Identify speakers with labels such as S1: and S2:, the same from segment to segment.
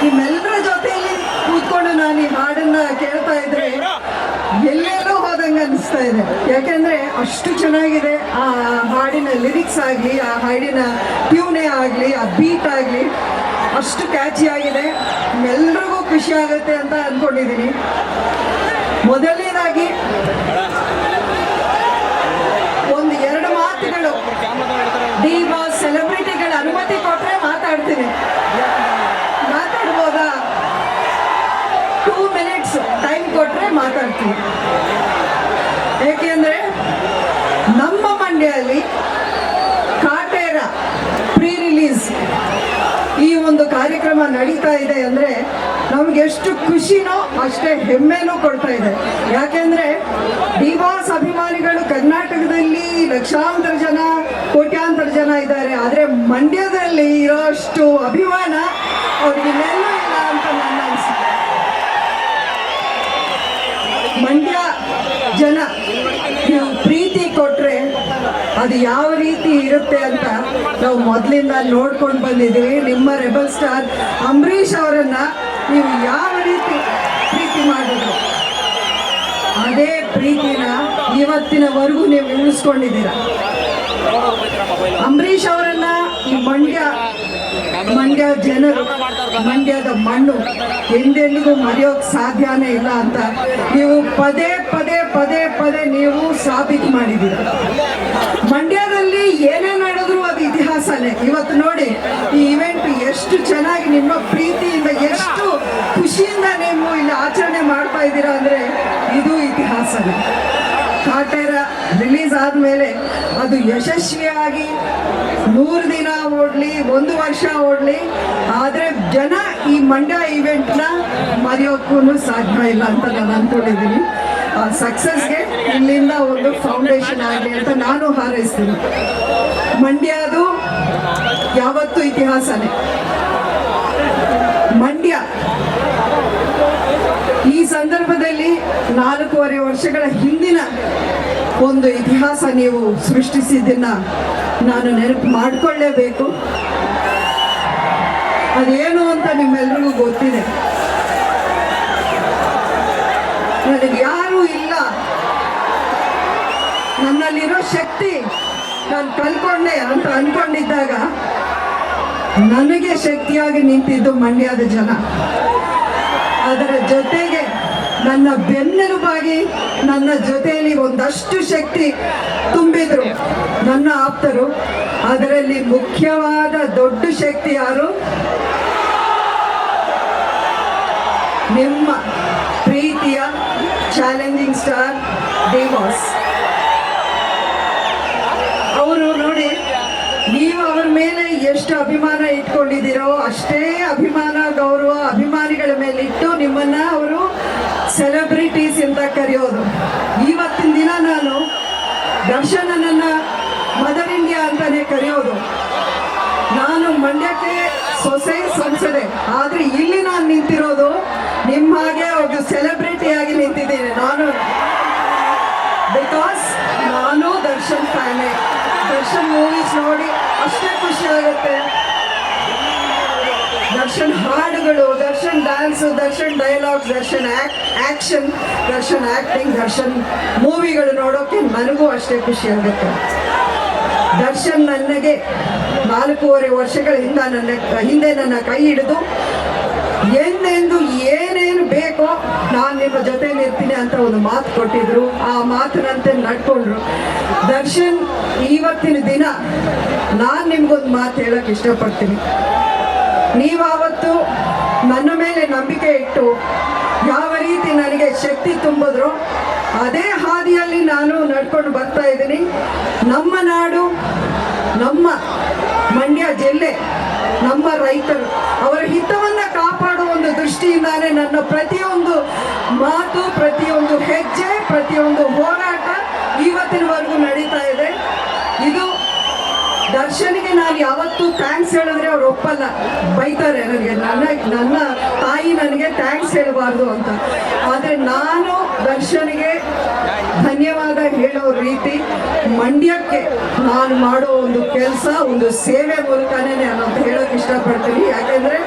S1: ನಿಮ್ಮೆಲ್ಲರ ಜೊತೆಯಲ್ಲಿ ಕೂತ್ಕೊಂಡು ನಾನು ಈ ಹಾಡನ್ನ ಕೇಳ್ತಾ ಇದ್ರೆ ಎಲ್ಲೆಲ್ಲೋ ಹೋದಂಗೆ ಅನಿಸ್ತಾ ಇದೆ. ಯಾಕೆಂದ್ರೆ ಅಷ್ಟು ಚೆನ್ನಾಗಿದೆ ಆ ಹಾಡಿನ ಲಿರಿಕ್ಸ್ ಆಗಲಿ, ಆ ಹಾಡಿನ ಟ್ಯೂನೇ ಆಗಲಿ, ಆ ಬೀಟ್ ಆಗಲಿ ಅಷ್ಟು ಕ್ಯಾಚಿ ಆಗಿದೆ. ಎಲ್ರಿಗೂ ಖುಷಿ ಆಗುತ್ತೆ ಅಂತ ಅಂದ್ಕೊಂಡಿದ್ದೀನಿ. ಮೊದಲನೇದಾಗಿ ಒಂದು ಎರಡು ಮಾತುಗಳು ಡಿ ಬಾಸ್ ಸೆಲೆಬ್ರಿಟಿಗಳ ಅನುಮತಿ ಕೊಟ್ಟರೆ ಮಾತಾಡ್ತೀನಿ. ಮಾತಾಡ್ಬೋದಾ? 2 minutes ಟೈಮ್ ಕೊಟ್ಟರೆ ಮಾತಾಡ್ತೀನಿ. ಏಕೆಂದರೆ ನಮ್ಮ ಮಂಡ್ಯಲ್ಲಿ ಕಾಟೇರ ಪ್ರೀ ರಿಲೀಸ್ ಈ ಒಂದು ಕಾರ್ಯಕ್ರಮ ನಡೀತಾ ಇದೆ ಅಂದರೆ ನಮ್ಗೆ ಎಷ್ಟು ಖುಷಿನೋ ಅಷ್ಟೇ ಹೆಮ್ಮೆನೂ ಕೊಡ್ತಾ ಇದೆ. ಯಾಕೆಂದರೆ ಡಿ ಬಾಸ್ ಅಭಿಮಾನಿಗಳು ಕರ್ನಾಟಕದಲ್ಲಿ ಲಕ್ಷಾಂತರ ಜನ, ಕೋಟ್ಯಾಂತರ ಜನ ಇದ್ದಾರೆ. ಆದರೆ ಮಂಡ್ಯದಲ್ಲಿ ಇರೋಷ್ಟು ಅಭಿಮಾನ ಅವ್ರಿಗೆ ಇನ್ನೆಲ್ಲೂ ಇಲ್ಲ ಅಂತ ನನ್ನ ಅನಿಸಿಕೆ. ಮಂಡ್ಯ ಜನ ನೀವು ಪ್ರೀತಿ ಕೊಟ್ಟರೆ ಅದು ಯಾವ ರೀತಿ ಇರುತ್ತೆ ಅಂತ ನಾವು ಮೊದಲಿಂದ ನೋಡ್ಕೊಂಡು ಬಂದಿದ್ದೀವಿ. ನಿಮ್ಮ ರೆಬಲ್ ಸ್ಟಾರ್ ಅಂಬರೀಷ್ ಅವರನ್ನ ನೀವು ಯಾವ ರೀತಿ ಪ್ರೀತಿ ಮಾಡಿದ್ರು ಅದೇ ಪ್ರೀತಿನ ಇವತ್ತಿನವರೆಗೂ ನೀವು ಉಳಿಸ್ಕೊಂಡಿದ್ದೀರ. ಅಂಬರೀಷ್ ಅವರನ್ನ ಈ ಮಂಡ್ಯ ಜನರು, ಮಂಡ್ಯದ ಮಣ್ಣು ಎಂದೆಂದಿಗೂ ಮರೆಯೋಕೆ ಸಾಧ್ಯನೇ ಇಲ್ಲ ಅಂತ ನೀವು ಪದೇ ಪದೇ ಪದೇ ಪದೇ ನೀವು ಸಾಬೀತು ಮಾಡಿದ್ದೀರ. ಮಂಡ್ಯದಲ್ಲಿ ಏನೇ ನಡೆದ್ರು ಅದು ಇತಿಹಾಸನೇ. ಇವತ್ತು ನೋಡಿ ಈ ಇವೆಂಟ್ ಎಷ್ಟು ಚೆನ್ನಾಗಿ ನಿಮ್ಮ ಪ್ರೀತಿಯಿಂದ, ಎಷ್ಟು ಖುಷಿಯಿಂದ ನೀವು ಇಲ್ಲಿ ಆಚರಣೆ ಮಾಡ್ತಾ ಇದ್ದೀರಾ ಅಂದರೆ ಇದು ಇತಿಹಾಸನೇ. ಕಾಟೇರ ರಿಲೀಸ್ ಆದಮೇಲೆ ಅದು ಯಶಸ್ವಿಯಾಗಿ 100 ದಿನ ಓಡಲಿ, 1 ವರ್ಷ ಓಡಲಿ, ಆದರೆ ಜನ ಈ ಮಂಡ್ಯ ಇವೆಂಟ್ನ ಮರೆಯೋಕ್ಕೂ ಸಾಧ್ಯ ಇಲ್ಲ ಅಂತ ನಾನು ಅಂದ್ಕೊಂಡಿದ್ದೀನಿ. ಆ ಸಕ್ಸಸ್ಗೆ ಇಲ್ಲಿಂದ ಒಂದು ಫೌಂಡೇಶನ್ ಆಗಲಿ ಅಂತ ನಾನು ಹಾರೈಸ್ತೀನಿ. ಮಂಡ್ಯದು ಯಾವತ್ತೂ ಇತಿಹಾಸನೇ. ಮಂಡ್ಯ ಈ ಸಂದರ್ಭದಲ್ಲಿ 4.5 ವರ್ಷಗಳ ಹಿಂದಿನ ಒಂದು ಇತಿಹಾಸ ನೀವು ಸೃಷ್ಟಿಸಿದ್ದನ್ನ ನಾನು ನೆನಪು ಮಾಡಿಕೊಳ್ಳೇಬೇಕು. ಅದೇನು ಅಂತ ನಿಮ್ಮೆಲ್ರಿಗೂ ಗೊತ್ತಿದೆ. ನನಗೆ ಯಾರೂ ಇಲ್ಲ, ನನ್ನಲ್ಲಿರೋ ಶಕ್ತಿ ನಾನು ಕಲ್ಕೊಂಡೆ ಅಂತ ಅಂದ್ಕೊಂಡಿದ್ದಾಗ ನನಗೆ ಶಕ್ತಿಯಾಗಿ ನಿಂತಿದ್ದು ಮಂಡ್ಯದ ಜನ. ಅದರ ಜೊತೆಗೆ ನನ್ನ ಬೆನ್ನೆಲುಬಾಗಿ ನನ್ನ ಜೊತೆಯಲ್ಲಿ ಒಂದಷ್ಟು ಶಕ್ತಿ ತುಂಬಿದ್ರು ನನ್ನ ಆಪ್ತರು. ಅದರಲ್ಲಿ ಮುಖ್ಯವಾದ ದೊಡ್ಡ ಶಕ್ತಿ ಯಾರು? ನಿಮ್ಮ ಪ್ರೀತಿಯ ಚಾಲೆಂಜಿಂಗ್ ಸ್ಟಾರ್ ಡಿ ಬಾಸ್. ಅವರು ನೋಡಿ, ನೀವು ಅವರ ಮೇಲೆ ಎಷ್ಟು ಅಭಿಮಾನ ಇಟ್ಕೊಂಡಿದ್ದೀರೋ ಅಷ್ಟೇ ಅಭಿಮಾನ, ಗೌರವ ಅಭಿಮಾನಿಗಳ ಮೇಲೆ ಇಟ್ಟು ನಿಮ್ಮನ್ನ ಅವರು ಸೆಲೆಬ್ರಿಟೀಸ್ ಅಂತ ಕರೆಯೋದು. ಇವತ್ತಿನ ದಿನ ನಾನು ದರ್ಶನನನ್ನ ಮದರ್ ಇಂಡಿಯಾ ಅಂತಾನೆ ಕರೆಯೋದು. ನಾನು ಮಂಡ್ಯಕ್ಕೆ ಸೊಸೆ ಸಂಸದೆ, ಆದರೆ ಇಲ್ಲಿ ನಾನು ನಿಂತಿರೋದು ನಿಮ್ಮ ಹಾಗೆ ಒಬ್ಬ ಸೆಲೆಬ್ರಿಟಿಯಾಗಿ ನಿಂತಿದ್ದೀನಿ ನಾನು. ಬಿಕಾಸ್ ನಾನು ದರ್ಶನ್ ಫ್ಯಾನೇ. ದರ್ಶನ್ ಮೂವೀಸ್ ನೋಡಿ ಅಷ್ಟೇ ಖುಷಿ ಆಗುತ್ತೆ. ದರ್ಶನ್ ಹಾಡುಗಳು, Darshan dance, Darshan dialogues, Darshan action, Darshan acting, Darshan ಮೂವಿಗಳು ನೋಡೋಕ್ಕೆ ನನಗೂ ಅಷ್ಟೇ ಖುಷಿ ಆಗುತ್ತೆ. ದರ್ಶನ್ ನನಗೆ 4.5 ವರ್ಷಗಳ ಹಿಂದೆ ನನ್ನ ಕೈ ಹಿಡಿದು ಎಂದೆಂದು ಏನೇನು ಬೇಕೋ ನಾನು ನಿಮ್ಮ ಜೊತೆಲಿ ಇರ್ತೀನಿ ಅಂತ ಒಂದು ಮಾತು ಕೊಟ್ಟಿದ್ರು. ಆ ಮಾತಿನಂತೆ ನಡ್ಕೊಂಡ್ರು. ದರ್ಶನ್, ಇವತ್ತಿನ ದಿನ ನಾನು ನಿಮ್ಗೊಂದು ಮಾತು ಹೇಳಕ್ಕೆ ಇಷ್ಟಪಡ್ತೀನಿ. ನೀವಾವತ್ತು ನನ್ನ ಮೇಲೆ ನಂಬಿಕೆ ಇಟ್ಟು ಯಾವ ರೀತಿ ನನಗೆ ಶಕ್ತಿ ತುಂಬಿದ್ರು ಅದೇ ಹಾದಿಯಲ್ಲಿ ನಾನು ನಡ್ಕೊಂಡು ಬರ್ತಾ ಇದ್ದೀನಿ. ನಮ್ಮ ನಾಡು, ನಮ್ಮ ಮಂಡ್ಯ ಜಿಲ್ಲೆ, ನಮ್ಮ ರೈತರು ಅವರ ಹಿತವನ್ನು ಕಾಪಾಡುವ ಒಂದು ದೃಷ್ಟಿಯಿಂದಾನೇ ನನ್ನ ಪ್ರತಿಯೊಂದು ಮಾತು, ಪ್ರತಿಯೊಂದು ಹೆಜ್ಜೆ, ಪ್ರತಿಯೊಂದು ಹೋರಾಟ ಇವತ್ತಿನವರೆಗೂ ನಡೀತಾ ಇದೆ. ಇದು ದರ್ಶನ್ಗೆ ನಾನು ಯಾವತ್ತೂ ಥ್ಯಾಂಕ್ಸ್ ಹೇಳಿದ್ರೆ ಅವ್ರು ಒಪ್ಪಲ್ಲ, ಬೈತಾರೆ ನನಗೆ. ನನ್ನ ತಾಯಿ ನನಗೆ ಥ್ಯಾಂಕ್ಸ್ ಹೇಳಬಾರ್ದು ಅಂತ. ಆದರೆ ನಾನು ದರ್ಶನ್ಗೆ ಧನ್ಯವಾದ ಹೇಳೋ ರೀತಿ ಮಂಡ್ಯಕ್ಕೆ ನಾನು ಮಾಡೋ ಒಂದು ಕೆಲಸ, ಒಂದು ಸೇವೆ ಮೂಲಕನೇ ನಾನು ಅಂತ ಹೇಳೋಕೆ ಇಷ್ಟಪಡ್ತೀನಿ. ಯಾಕೆಂದರೆ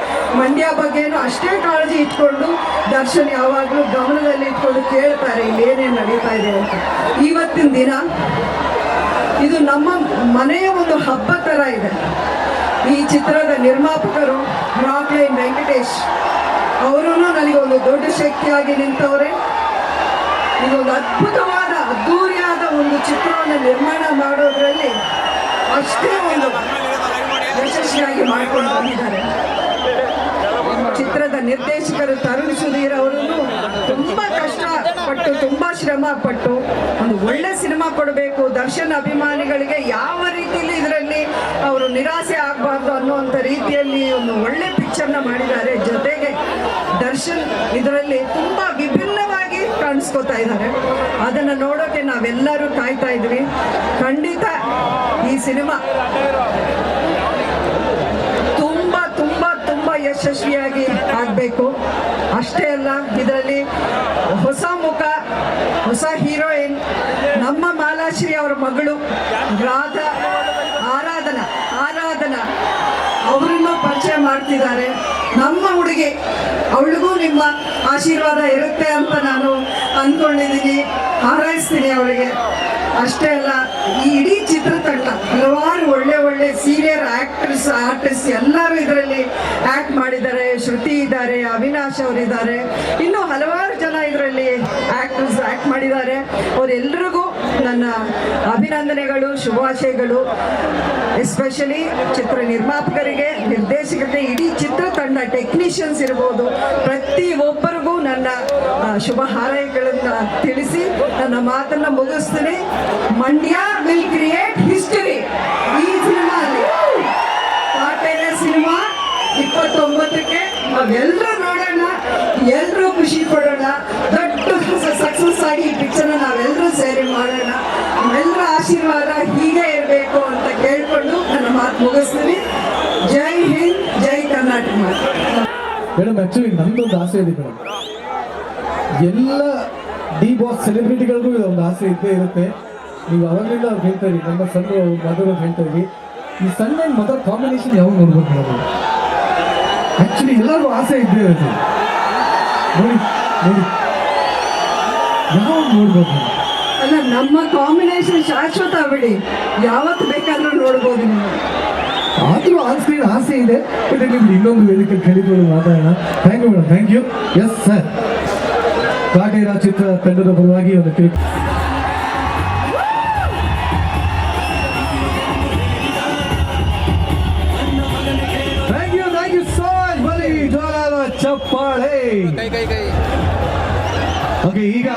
S1: ಮಂಡ್ಯ ಬಗ್ಗೆನೂ ಅಷ್ಟೇ ಕಾಳಜಿ ಇಟ್ಕೊಂಡು ದರ್ಶನ್ ಯಾವಾಗಲೂ ಗಮನದಲ್ಲಿ ಇಟ್ಕೊಂಡು ಕೇಳ್ತಾರೆ ಇಲ್ಲಿ ಏನೇನು ನಡೀತಾ ಇದೆ ಅಂತ. ಇವತ್ತಿನ ದಿನ ಇದು ನಮ್ಮ ಮನೆಯ ಒಂದು ಹಬ್ಬ ಥರ ಇದೆ. ಈ ಚಿತ್ರದ ನಿರ್ಮಾಪಕರು ರಾಕ್ಲೈನ್ ವೆಂಕಟೇಶ್ ಅವರೂ ನನಗೆ ಒಂದು ದೊಡ್ಡ ಶಕ್ತಿಯಾಗಿ ನಿಂತವ್ರೆ. ಇದೊಂದು ಅದ್ಭುತವಾದ ಅದ್ಧೂರಿಯಾದ ಒಂದು ಚಿತ್ರವನ್ನು ನಿರ್ಮಾಣ ಮಾಡೋದ್ರಲ್ಲಿ ಅಷ್ಟೇ ಒಂದು ಯಶಸ್ವಿಯಾಗಿ ಮಾಡ್ಕೊಂಡು ಬಂದಿದ್ದಾರೆ. ಚಿತ್ರದ ನಿರ್ದೇಶಕರು ತರುಣ್ ಸುಧೀರ್ ಅವರನ್ನು ತುಂಬ ಕಷ್ಟಪಟ್ಟು ತುಂಬ ಶ್ರಮ ಪಟ್ಟು ಒಂದು ಒಳ್ಳೆ ಸಿನಿಮಾ ಕೊಡಬೇಕು, ದರ್ಶನ್ ಅಭಿಮಾನಿಗಳಿಗೆ ಯಾವ ರೀತಿಯಲ್ಲಿ ಇದರಲ್ಲಿ ಅವರು ನಿರಾಸೆ ಆಗಬಾರ್ದು ಅನ್ನುವಂಥ ರೀತಿಯಲ್ಲಿ ಒಂದು ಒಳ್ಳೆ ಪಿಕ್ಚರ್ನ ಮಾಡಿದ್ದಾರೆ. ಜೊತೆಗೆ ದರ್ಶನ್ ಇದರಲ್ಲಿ ತುಂಬ ವಿಭಿನ್ನವಾಗಿ ಕಾಣಿಸ್ಕೋತಾ ಇದ್ದಾರೆ. ಅದನ್ನು ನೋಡೋಕೆ ನಾವೆಲ್ಲರೂ ಕಾಯ್ತಾ ಇದ್ವಿ. ಖಂಡಿತ ಈ ಸಿನಿಮಾ ಯಶಸ್ವಿಯಾಗಿ ಆಗಬೇಕು. ಅಷ್ಟೇ ಅಲ್ಲ, ಇದರಲ್ಲಿ ಹೊಸ ಮುಖ, ಹೊಸ ಹೀರೋಯಿನ್, ನಮ್ಮ ಮಾಲಾಶ್ರೀ ಅವರ ಮಗಳು ಆರಾಧನಾ ಅವರನ್ನು ಪರಿಚಯ ಮಾಡ್ತಿದ್ದಾರೆ. ನಮ್ಮ ಹುಡುಗಿ, ಅವಳಿಗೂ ನಿಮ್ಮ ಆಶೀರ್ವಾದ ಇರುತ್ತೆ ಅಂತ ನಾನು ಅಂದ್ಕೊಂಡಿದ್ದೀನಿ, ಹಾರೈಸ್ತೀನಿ ಅವಳಿಗೆ. ಅಷ್ಟೇ ಅಲ್ಲ, ಈ ಇಡೀ ಚಿತ್ರತಂಡ ಹಲವಾರು ಒಳ್ಳೆ ಸೀನಿಯರ್ ಆರ್ಟಿಸ್ಟ್ ಎಲ್ಲರೂ ಇದರಲ್ಲಿ ಆ್ಯಕ್ಟ್ ಮಾಡಿದ್ದಾರೆ. ಶ್ರುತಿ ಇದ್ದಾರೆ, ಅವಿನಾಶ್ ಅವರಿದ್ದಾರೆ, ಇನ್ನೂ ಹಲವಾರು ಜನ ಇದರಲ್ಲಿ ಆ್ಯಕ್ಟರ್ಸ್ ಆ್ಯಕ್ಟ್ ಮಾಡಿದ್ದಾರೆ. ಅವರೆಲ್ಲರಿಗೂ ನನ್ನ ಅಭಿನಂದನೆಗಳು, ಶುಭಾಶಯಗಳು. ಎಸ್ಪೆಷಲಿ ಚಿತ್ರ ನಿರ್ಮಾಪಕರಿಗೆ, ನಿರ್ದೇಶಕರಿಗೆ, ಇಡೀ ಚಿತ್ರತಂಡ, ಟೆಕ್ನಿಷಿಯನ್ಸ್ ಇರ್ಬೋದು, ಪ್ರತಿಯೊಬ್ಬರಿಗೂ ನನ್ನ ಶುಭ ಹಾರೈಕೆಗಳನ್ನು ತಿಳಿಸಿ ನನ್ನ ಮಾತನ್ನು ಮುಗಿಸ್ತೀನಿ. Mandya will create history. ಈ ಸಿನಿಮಾ ಕಾಟೇರ ಸಿನಿಮಾ 29ಕ್ಕೆ ನಾವೆಲ್ಲರೂ ನೋಡೋಣ, ಎಲ್ಲರೂ ಖುಷಿ ಪಡೋಣ, ದೊಡ್ಡ ಸಕ್ಸಸ್ ಆಗಿ ಈ ಪಿಕ್ಚರ್ನ ನಾವೆಲ್ಲರೂ ಸೇರಿ ಮಾಡೋಣ. ನಮ್ಮೆಲ್ಲರ ಆಶೀರ್ವಾದ ಹೀಗೆ ಇರಬೇಕು ಅಂತ ಕೇಳ್ಕೊಂಡು ನನ್ನ ಮಾತು ಮುಗಿಸ್ತೀನಿ. ಜೈ ಹಿಂದ್, ಜೈ ಕರ್ನಾಟಕ.
S2: ಮೇಡಮ್, ಆಕ್ಚುಲಿ ನಮ್ದೊಂದು ಆಸೆ ಇದೆ ಮೇಡಮ್. ಎಲ್ಲ ಡಿ ಬಾಸ್ ಸೆಲೆಬ್ರಿಟಿಗಳಿಗೂ ಇದೊಂದು ಆಸೆ ಇದ್ದೇ ಇರುತ್ತೆ. ನೀವು ಅವಾಗಲಿಂದ ಅವ್ರು ಹೇಳ್ತಾ ಇರಿ, ನಮ್ಮ ಸಣ್ಣ ಮಧುರ ಹೇಳ್ತಾ ಇದ್ವಿ, ಈ ಸಣ್ಣ ಮದರ್ ಕಾಂಬಿನೇಷನ್ ಯಾವಾಗ ನೋಡ್ಬೇಕು ಮೇಡಮ್? ಆಕ್ಚುಲಿ ಎಲ್ಲರಿಗೂ ಆಸೆ ಇದ್ದೇ ಇರುತ್ತೆ. ನೋಡಿ ಯಾವಾಗ ನೋಡ್ಬೇಕು?
S1: ಅಲ್ಲ, ನಮ್ಮ ಕಾಂಬಿನೇಷನ್ ಶಾಶ್ವತ ಬಿಡಿ, ಯಾವತ್ತು ಬೇಕಾದ್ರೂ ನೋಡ್ಬೋದು ನೀವು.
S2: ಆದರೂ ಆನ್ ಸ್ಕ್ರೀನ್ ಆಸೆ ಇದೆ. ಬಟ್ ನಿಮ್ಗೆ ಇನ್ನೊಂದು ವೇದಿಕೆ ಕಲಿತು ಮಾತಾಡೋಣ. Thank you madam, thank you. Yes sir, Kaatera ಚಿತ್ರ ತಂಡದ ಪರವಾಗಿ ಒಂದು ಥ್ಯಾಂಕ್ ಯು ಸೋ ಮಚ್. ಬರೀ ಜೋರಾದ ಚಪ್ಪಾಳೆ. ಓಕೆ, ಈಗ